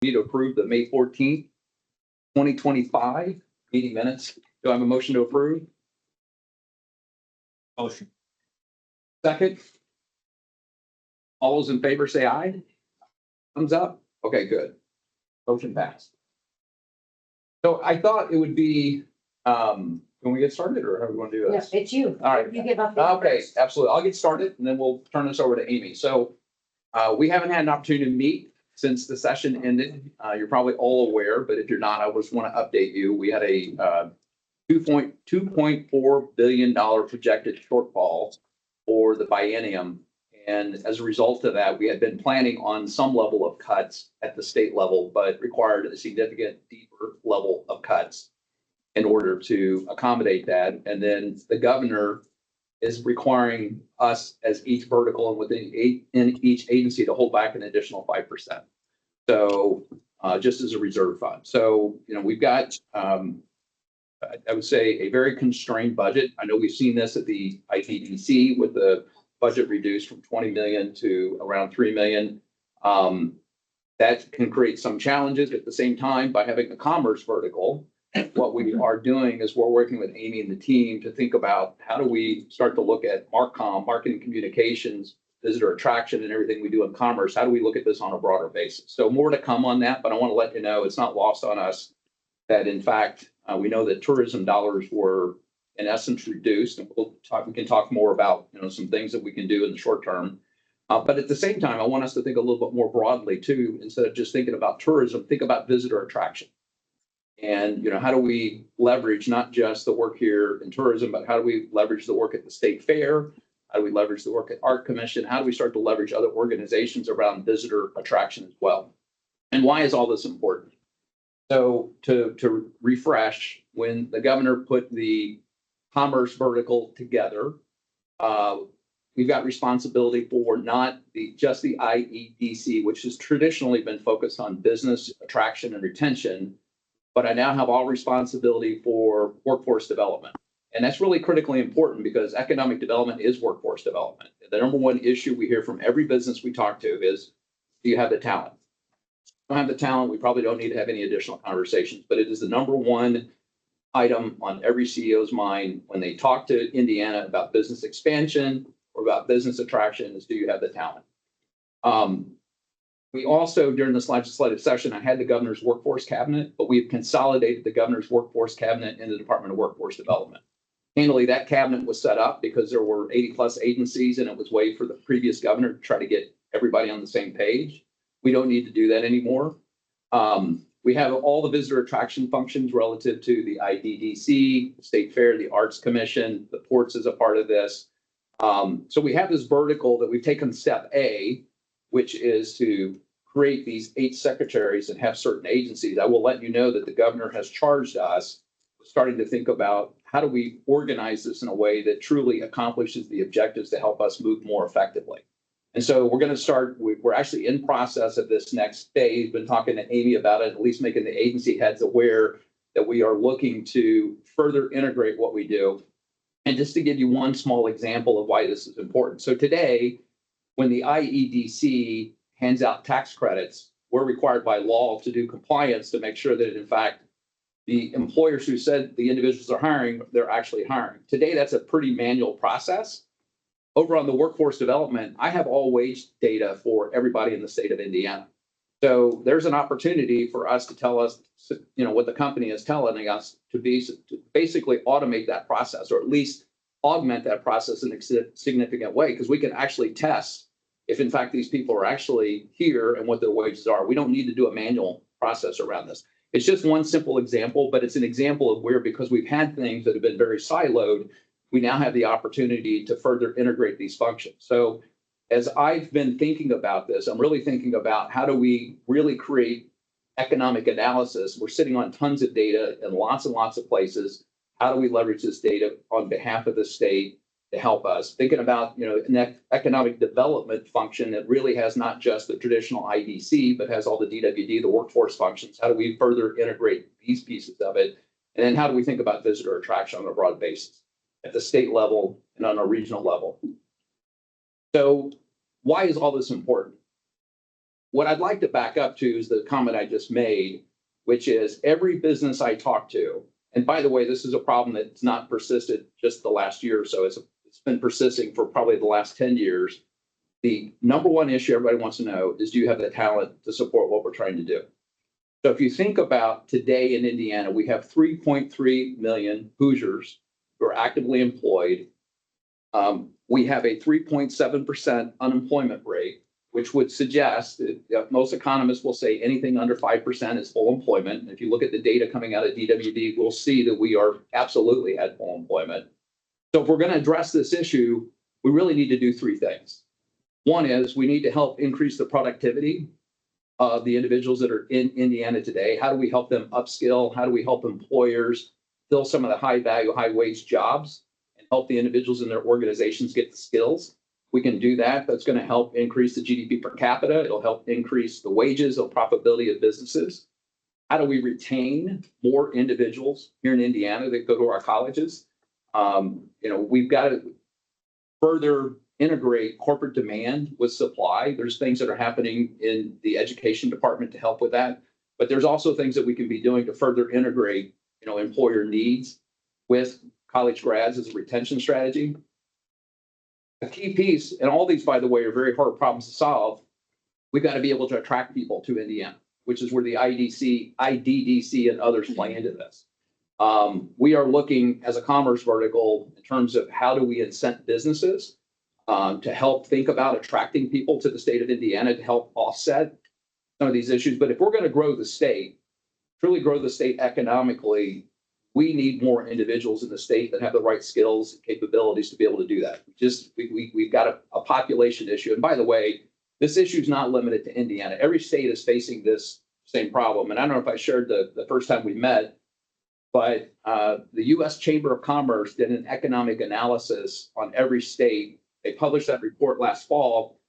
need to approve the May 14th, 2025 meeting minutes. Do I have a motion to approve? Motion. Second? All those in favor say aye. Thumbs up? Okay, good. Motion passed. So I thought it would be, can we get started or how do we want to do No, this? it's you. All right. You give up. Okay, absolutely. I'll get started and then we'll turn this over to Amy. So we haven't had an opportunity to meet since the session ended. You're probably all aware, but if you're not, I just want to update you. We had a $2.4 billion projected shortfall for the biennium. And as a result of that, we had been planning on some level of cuts at the state level, but required a significant deeper level of cuts in order to accommodate that. And then the governor is requiring us as each vertical and within each agency to hold back an additional 5%. So just as a reserve fund. So, we've got, I would say, a very constrained budget. I know we've seen this at the IDDC with the budget reduced from 20 million to around 3 million. That can create some challenges. At the same time, by having the commerce vertical, what we are doing is we're working with Amy and the team to think about how do we start to look at MarCom, marketing communications, visitor attraction, and everything we do in commerce. How do we look at this on a broader basis? So more to come on that, but I want to let you know it's not lost on us that, in fact, we know that tourism dollars were in essence reduced, and we can talk more about some things that we can do in the short term. But at the same time, I want us to think a little bit more broadly too. Instead of just thinking about tourism, think about visitor attraction. And how do we leverage not just the work here in tourism, but how do we leverage the work at the state fair? How do we leverage the work at Art Commission? How do we start to leverage other organizations around visitor attraction as well? And why is all this important? So to refresh, when the governor put the commerce vertical together, we've got responsibility for not just the IEDC, which has traditionally been focused on business attraction and retention, but I now have all responsibility for workforce development. And that's really critically important because economic development is workforce development. The number one issue we hear from every business we talk to is, do you have the talent? If you don't have the talent, we probably don't need to have any additional conversations, but it is the number one item on every CEO's mind when they talk to Indiana about business expansion or about business attraction is, do you have the talent? We also, during this legislative session, I had the governor's workforce cabinet, but we've consolidated the governor's workforce cabinet in the Department of Workforce Development. Handily, that cabinet was set up because there were 80 plus agencies and it was way for the previous governor to try to get everybody on the same page. We don't need to do that anymore. We have all the visitor attraction functions relative to the IDDC, the State Fair, the Arts Commission, the ports as a part of this. So we have this vertical that we've taken step A, which is to create these 8 secretaries and have certain agencies. I will let you know that the governor has charged us with starting to think about how do we organize this in a way that truly accomplishes the objectives to help us move more effectively. And so we're going to start, we're actually in process of this next phase. Been talking to Amy about it, at least making the agency heads aware that we are looking to further integrate what we do. And just to give you one small example of why this is important. So today, when the IEDC hands out tax credits, we're required by law to do compliance to make sure that, in fact, the employers who said the individuals are hiring, they're actually hiring. Today, that's a pretty manual process. Over on the workforce development, I have all wage data for everybody in the state of Indiana. So there's an opportunity for us to tell us, what the company is telling us to basically automate that process, or at least augment that process in a significant way, because we can actually test if in fact these people are actually here and what their wages are. We don't need to do a manual process around this. It's just one simple example, but it's an example of where, because we've had things that have been very siloed, we now have the opportunity to further integrate these functions. So as I've been thinking about this, I'm really thinking about how do we really create economic analysis. We're sitting on tons of data in lots and lots of places. How do we leverage this data on behalf of the state to help us? Thinking about, an economic development function that really has not just the traditional IDC, but has all the DWD, the workforce functions. How do we further integrate these pieces of it? And then how do we think about visitor attraction on a broad basis at the state level and on a regional level? So why is all this important? What I'd like to back up to is the comment I just made, which is every business I talk to, and by the way, this is a problem that's not persisted just the last year or so. It's been persisting for probably the last 10 years. The number one issue everybody wants to know is, do you have the talent to support what we're trying to do? So if you think about today in Indiana, we have 3.3 million Hoosiers who are actively employed. We have a 3.7% unemployment rate, which would suggest that most economists will say anything under 5% is full employment. And if you look at the data coming out of DWD, we'll see that we are absolutely at full employment. So if we're going to address this issue, we really need to do three things. One is we need to help increase the productivity of the individuals that are in Indiana today. How do we help them upskill? How do we help employers fill some of the high value, high wage jobs and help the individuals in their organizations get the skills? We can do that. That's going to help increase the GDP per capita. It'll help increase the wages or profitability of businesses. How do we retain more individuals here in Indiana that go to our colleges? We've got to further integrate corporate demand with supply. There's things that are happening in the education department to help with that, but there's also things that we can be doing to further integrate, employer needs with college grads as a retention strategy. A key piece, and all these, by the way, are very hard problems to solve. We've got to be able to attract people to Indiana, which is where the IDDC, and others play into this. We are looking as a commerce vertical in terms of how do we incent businesses to help think about attracting people to the state of Indiana to help offset some of these issues. But if we're going to grow the state, truly grow the state economically, we need more individuals in the state that have the right skills and capabilities to be able to do that. We've got a population issue. And by the way, this issue is not limited to Indiana. Every state is facing this same problem. And I don't know if I shared the first time we met, but the U.S. Chamber of Commerce did an economic analysis on every state. They published that report last fall.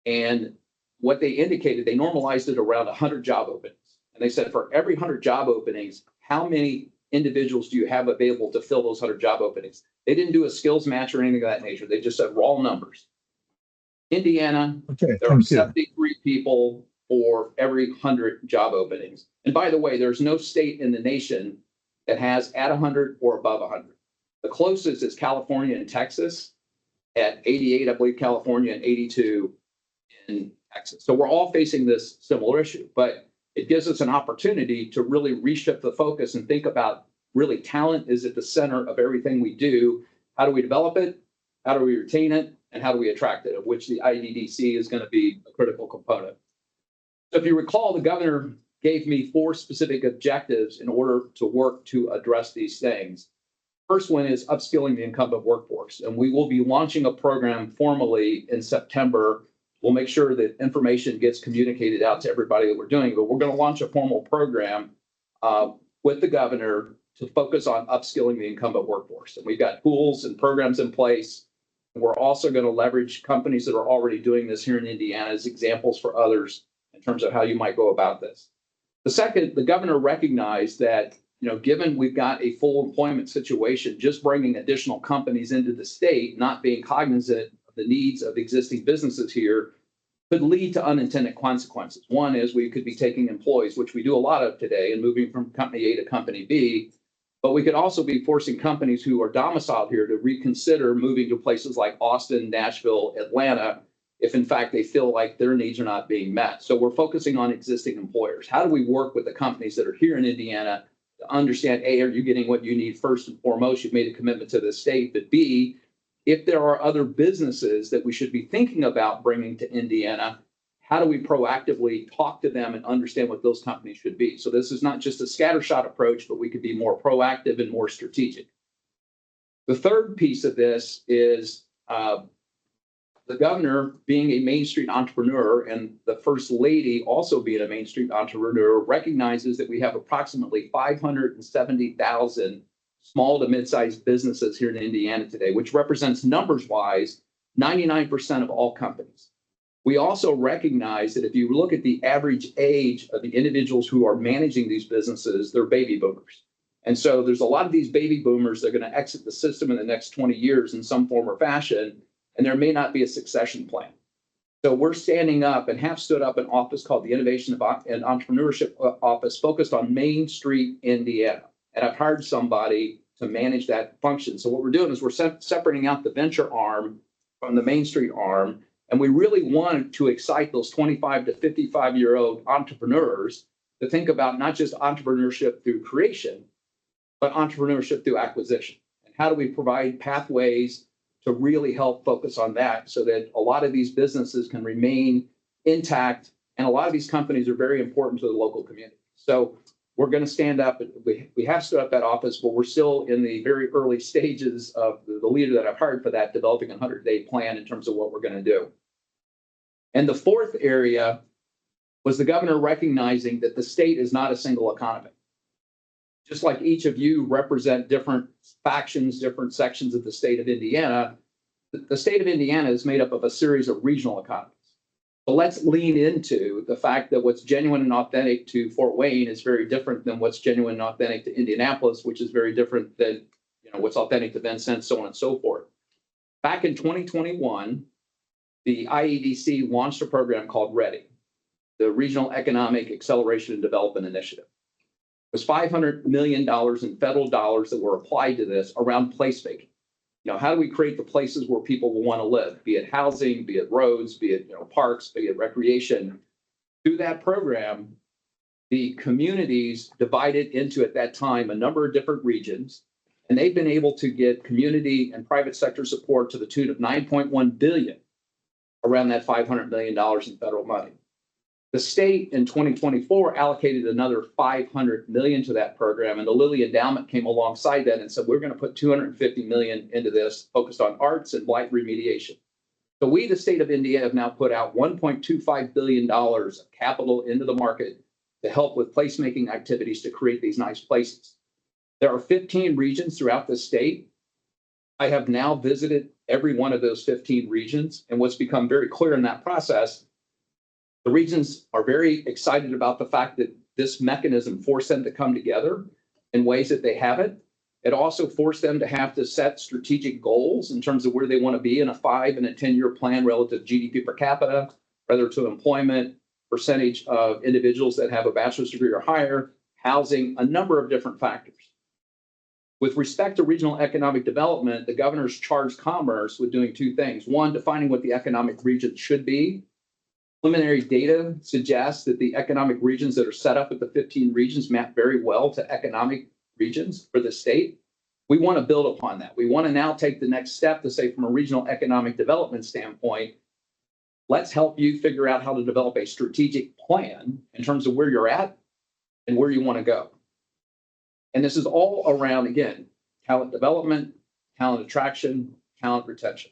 And what they indicated, they normalized it around 100 job openings. And they said, for every 100 job openings, how many individuals do you have available to fill those 100 job openings? They didn't do a skills match or anything of that nature. They just said raw numbers. Indiana, there are 73 people for every 100 job openings. And by the way, there's no state in the nation that has at 100 or above 100. The closest is California and Texas at 88, I believe, California, and 82 in Texas. So we're all facing this similar issue, but it gives us an opportunity to really reshift the focus and think about really talent is at the center of everything we do. How do we develop it? How do we retain it? And how do we attract it, of which the IDDC is going to be a critical component. So if you recall, the governor gave me 4 specific objectives in order to work to address these things. First one is upskilling the incumbent workforce, and we will be launching a program formally in September. We'll make sure that information gets communicated out to everybody that we're doing, but we're going to launch a formal program with the governor to focus on upskilling the incumbent workforce. And we've got tools and programs in place. We're also going to leverage companies that are already doing this here in Indiana as examples for others in terms of how you might go about this. The second, the governor recognized that, given we've got a full employment situation, just bringing additional companies into the state, not being cognizant of the needs of existing businesses here, could lead to unintended consequences. One is we could be taking employees, which we do a lot of today, and moving from company A to company B. But we could also be forcing companies who are domiciled here to reconsider moving to places like Austin, Nashville, Atlanta, if in fact they feel like their needs are not being met. So we're focusing on existing employers. How do we work with the companies that are here in Indiana to understand, A, are you getting what you need first and foremost? You've made a commitment to the state. But B, if there are other businesses that we should be thinking about bringing to Indiana, how do we proactively talk to them and understand what those companies should be? So this is not just a scattershot approach, but we could be more proactive and more strategic. The third piece of this is the governor being a Main Street entrepreneur and the first lady also being a Main Street entrepreneur recognizes that we have approximately 570,000 small to mid-sized businesses here in Indiana today, which represents numbers-wise 99% of all companies. We also recognize that if you look at the average age of the individuals who are managing these businesses, they're baby boomers. And so there's a lot of these baby boomers that are going to exit the system in the next 20 years in some form or fashion, and there may not be a succession plan. So we're standing up and have stood up an office called the Innovation and Entrepreneurship Office focused on Main Street, Indiana. And I've hired somebody to manage that function. So what we're doing is we're separating out the venture arm from the Main Street arm. And we really want to excite those 25 to 55-year-old entrepreneurs to think about not just entrepreneurship through creation, but entrepreneurship through acquisition. And how do we provide pathways to really help focus on that so that a lot of these businesses can remain intact. And a lot of these companies are very important to the local community. So we're going to stand up. We have stood up that office, but we're still in the very early stages of the leader that I've hired for that, developing a 100-day plan in terms of what we're going to do. And the fourth area was the governor recognizing that the state is not a single economy. Just like each of you represent different factions, different sections of the state of Indiana, the state of Indiana is made up of a series of regional economies. So let's lean into the fact that what's genuine and authentic to Fort Wayne is very different than what's genuine and authentic to Indianapolis, which is very different than what's authentic to Vincennes, so on and so forth. Back in 2021, the IEDC launched a program called READY, the Regional Economic Acceleration and Development Initiative. It was $500 million in federal dollars that were applied to this around placemaking. How do we create the places where people will want to live, be it housing, be it roads, be it parks, be it recreation. Through that program, the communities divided into, at that time, a number of different regions, and they've been able to get community and private sector support to the tune of $9.1 billion around that $500 million in federal money. The state in 2024 allocated another $500 million to that program, and the Lilly Endowment came alongside that and said, we're going to put $250 million into this, focused on arts and blight remediation. So we, the state of Indiana, have now put out $1.25 billion of capital into the market to help with placemaking activities to create these nice places. There are 15 regions throughout the state. I have now visited every one of those 15 regions, and what's become very clear in that process, the regions are very excited about the fact that this mechanism forced them to come together in ways that they haven't. It also forced them to have to set strategic goals in terms of where they want to be in a 5 and a 10-year plan relative to GDP per capita, whether to employment, percentage of individuals that have a bachelor's degree or higher, housing, a number of different factors. With respect to regional economic development, the governor's charged Commerce with doing two things. One, defining what the economic region should be. Preliminary data suggests that the economic regions that are set up at the 15 regions map very well to economic regions for the state. We want to build upon that. We want to now take the next step to say, from a regional economic development standpoint, let's help you figure out how to develop a strategic plan in terms of where you're at and where you want to go. And this is all around, again, talent development, talent attraction, talent retention.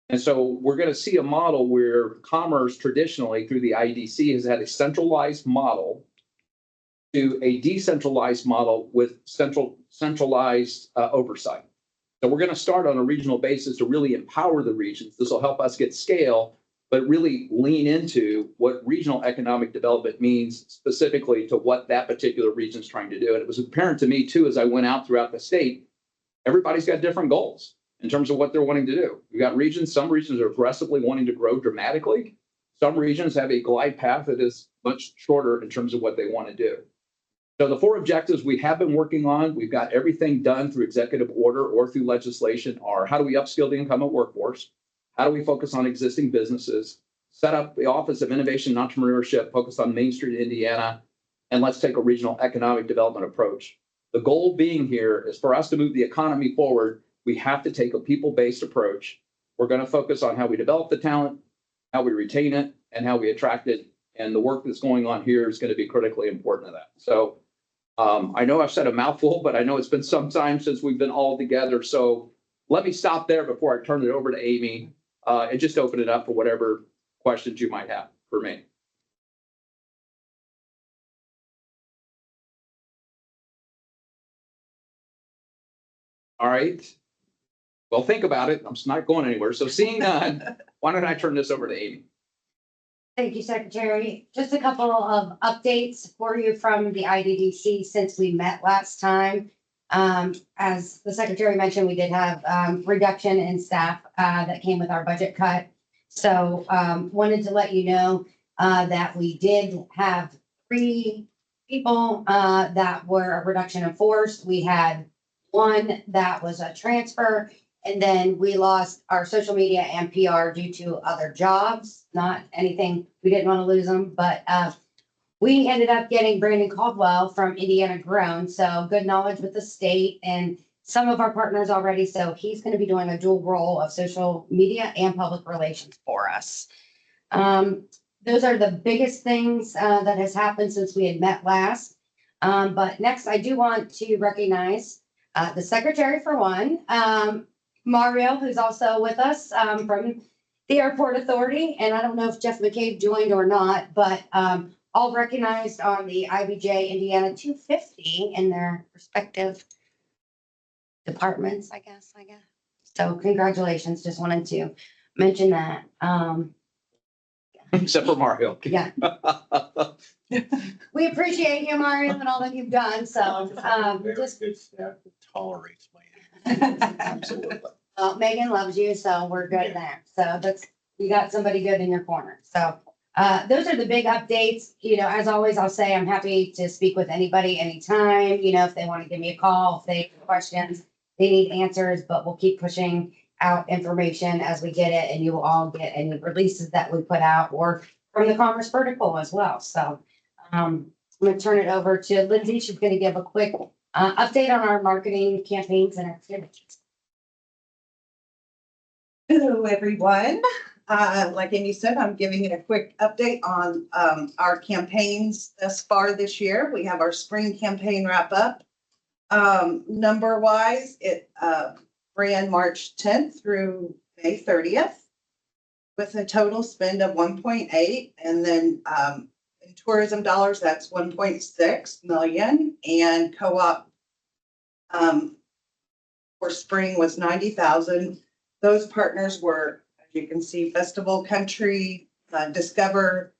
And so we're going to see a model where Commerce traditionally through the IDDC has had a centralized model to a decentralized model with centralized oversight. So we're going to start on a regional basis to really empower the regions. This will help us get scale, but really lean into what regional economic development means specifically to what that particular region is trying to do. And it was apparent to me too, as I went out throughout the state, everybody's got different goals in terms of what they're wanting to do. You've got regions, some regions are aggressively wanting to grow dramatically. Some regions have a glide path that is much shorter in terms of what they want to do. So the 4 objectives we have been working on, we've got everything done through executive order or through legislation, are how do we upskill the incumbent workforce? How do we focus on existing businesses? Set up the Office of Innovation and Entrepreneurship focused on Main Street, Indiana, and let's take a regional economic development approach. The goal being here is for us to move the economy forward. We have to take a people-based approach. We're going to focus on how we develop the talent, how we retain it, and how we attract it. And the work that's going on here is going to be critically important to that. So I know I've said a mouthful, but I know it's been some time since we've been all together. So let me stop there before I turn it over to Amy and just open it up for whatever questions you might have for me. All right. Well, think about it. I'm not going anywhere. So seeing none, why don't I turn this over to Amy? Thank you, Secretary. Just a couple of updates for you from the IDDC since we met last time. As the Secretary mentioned, we did have reduction in staff that came with our budget cut. So wanted to let you know that we did have 3 people that were a reduction in force. We had 1 that was a transfer, and then we lost our social media and PR due to other jobs, not anything, we didn't want to lose them, but we ended up getting Brandon Caldwell from Indiana Grown, so good knowledge with the state and some of our partners already. So he's going to be doing a dual role of social media and public relations for us. Those are the biggest things that has happened since we had met last. But next, I do want to recognize the secretary for one, Mario, who's also with us from the Airport Authority. And I don't know if Jeff McCabe joined or not, but all recognized on the IBJ Indiana 250 in their respective departments, I guess. So congratulations. Just wanted to mention that. Except for Mario. Yeah. We appreciate you, Mario, and all that you've done. So just Good staff that tolerates my. Absolutely. Megan loves you, so we're good there. So you got somebody good in your corner. So those are the big updates. You know, as always, I'll say I'm happy to speak with anybody anytime. You know, if they want to give me a call, if they have questions, they need answers, but we'll keep pushing out information as we get it, and you will all get any releases that we put out or from the Commerce Vertical as well. So I'm going to turn it over to Lindsay. She's going to give a quick update on our marketing campaigns and activities. Hello, everyone. Like Amy said, I'm giving you a quick update on our campaigns thus far this year. We have our spring campaign wrap up. Number wise, it ran March 10th through May 30th with a total spend of 1.8, and then in tourism dollars, that's 1.6 million, and co-op for spring was 90,000. Those partners were, as you can see, Festival Country, Discover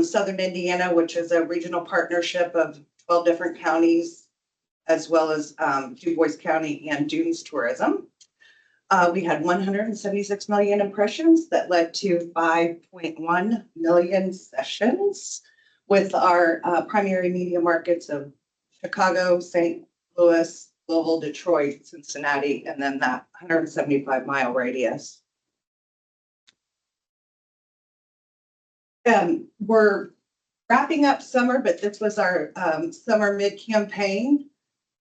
Southern Indiana, which is a regional partnership of 12 different counties, as well as Du Bois County and Dunes Tourism. We had 176 million impressions that led to 5.1 million sessions with our primary media markets of Chicago, St. Louis, Louisville, Detroit, Cincinnati, and then that 175-mile radius. We're wrapping up summer, but this was our summer mid-campaign.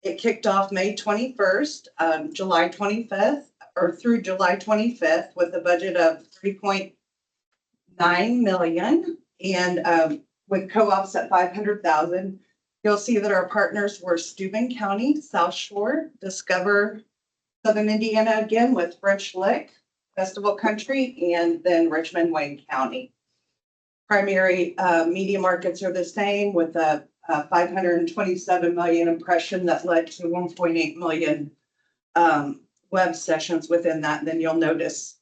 It kicked off May 21st, July 25th, or through July 25th with a budget of 3.9 million and with co-ops at 500,000. You'll see that our partners were Steuben County, South Shore, Discover Southern Indiana again with French Lick, Festival Country, and then Richmond, Wayne County. Primary media markets are the same with a 527 million impression that led to 1.8 million web sessions within that. And then you'll notice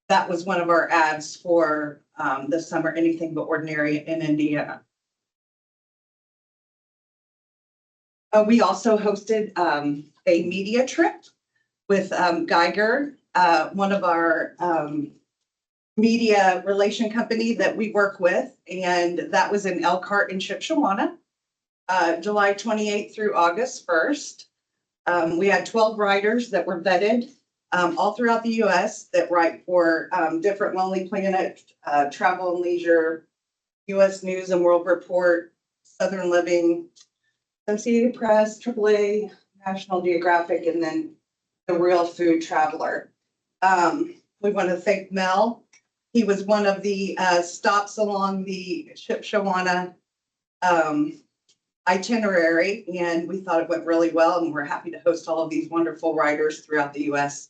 that was one of our ads for the Summer Anything But Ordinary in Indiana. We also hosted a media trip with Geiger, one of our media relation company that we work with, and that was in Elkhart and Shipshawana, July 28th through August 1st. We had 12 writers that were vetted all throughout the U.S. that write for different Lonely Planet, Travel and Leisure, U.S. News and World Report, Southern Living, Associated Press, AAA, National Geographic, and then The Real Food Traveler. We want to thank Mel. He was one of the stops along the Shipshawana itinerary, and we thought it went really well, and we're happy to host all of these wonderful writers throughout the U.S.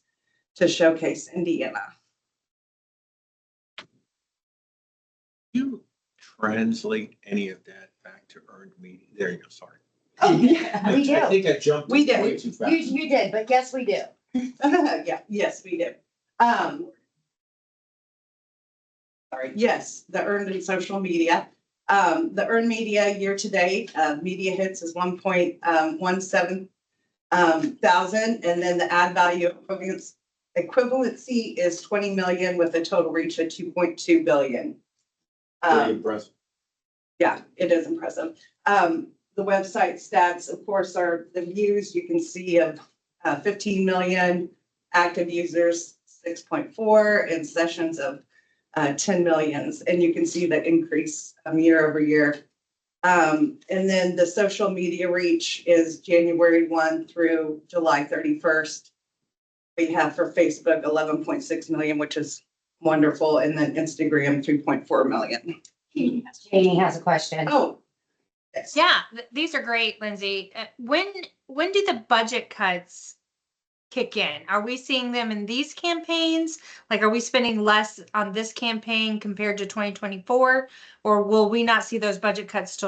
to showcase Indiana. You translate any of that back to earned media? There you go, sorry. Oh, yeah, we I do. think I jumped We did. way too fast. You did, but yes, we do. Yeah, yes, we do. Sorry, yes, the earned in social media. The earned media year to date, media hits is 1.17 thousand, and then the ad value equivalence equivalency is 20 million with a total reach of 2.2 billion. Impressive. Yeah, it is impressive. The website stats, of course, are the views you can see of 15 million, active users 6.4, and sessions of 10 millions. And you can see the increase year over year. And then the social media reach is January 1 through July 31st. We have for Facebook 11.6 million, which is wonderful. And then Instagram 3.4 million. Janie has a question. Oh. Yes. Yeah, these are great, Lindsay. When do the budget cuts kick in? Are we seeing them in these campaigns? Like, are we spending less on this campaign compared to 2024? Or will we not see those budget cuts till